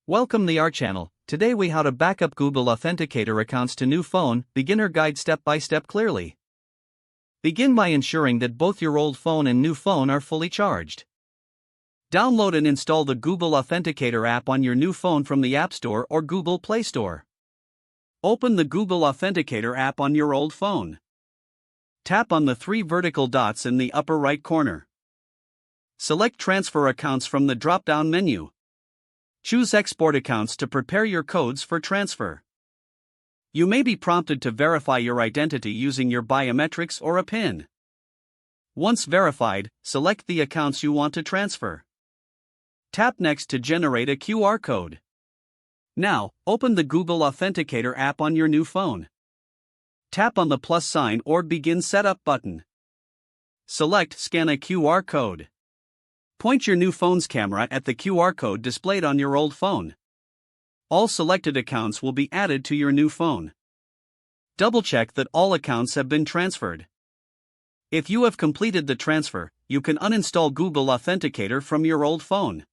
Welcome to our channel. Today we how to backup Google Authenticator accounts to new phone, beginner guide step by step clearly. Begin by ensuring that both your old phone and new phone are fully charged. Download and install the Google Authenticator app on your new phone from the App Store or Google Play Store. Open the Google Authenticator app on your old phone. Tap on the three vertical dots in the upper right corner. Select Transfer Accounts from the drop-down menu. Choose Export Accounts to prepare your codes for transfer. You may be prompted to verify your identity using your biometrics or a PIN. Once verified, select the accounts you want to transfer. Tap Next to generate a QR code. Now, open the Google Authenticator app on your new phone. Tap on the plus sign or Begin Setup button. Select Scan a QR code. Point your new phone's camera at the QR code displayed on your old phone. All selected accounts will be added to your new phone. Double-check that all accounts have been transferred. If you have completed the transfer, you can uninstall Google Authenticator from your old phone.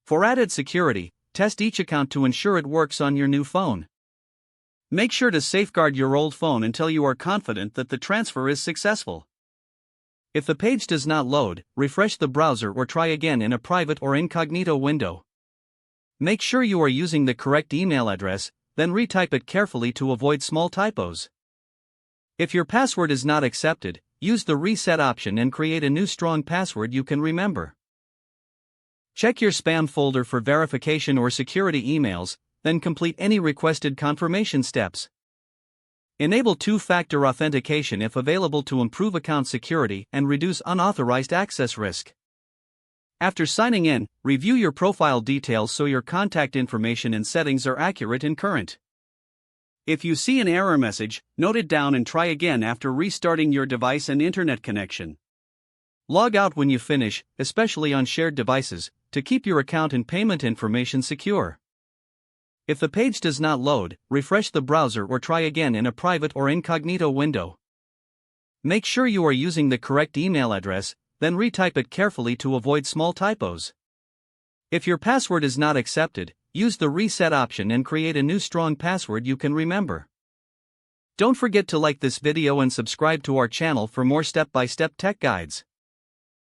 For added security, test each account to ensure it works on your new phone. Make sure to safeguard your old phone until you are confident that the transfer is successful. If the page does not load, refresh the browser or try again in a private or incognito window. Make sure you are using the correct email address, then retype it carefully to avoid small typos. If your password is not accepted, use the reset option and create a new strong password you can remember. Check your spam folder for verification or security emails, then complete any requested confirmation steps. Enable two-factor authentication if available to improve account security and reduce unauthorized access risk. After signing in, review your profile details so your contact information and settings are accurate and current. If you see an error message, note it down and try again after restarting your device and internet connection. Log out when you finish, especially on shared devices, to keep your account and payment information secure. If the page does not load, refresh the browser or try again in a private or incognito window. Make sure you are using the correct email address, then retype it carefully to avoid small typos. If your password is not accepted, use the reset option and create a new strong password you can remember. Don't forget to like this video and subscribe to our channel for more step-by-step tech guides.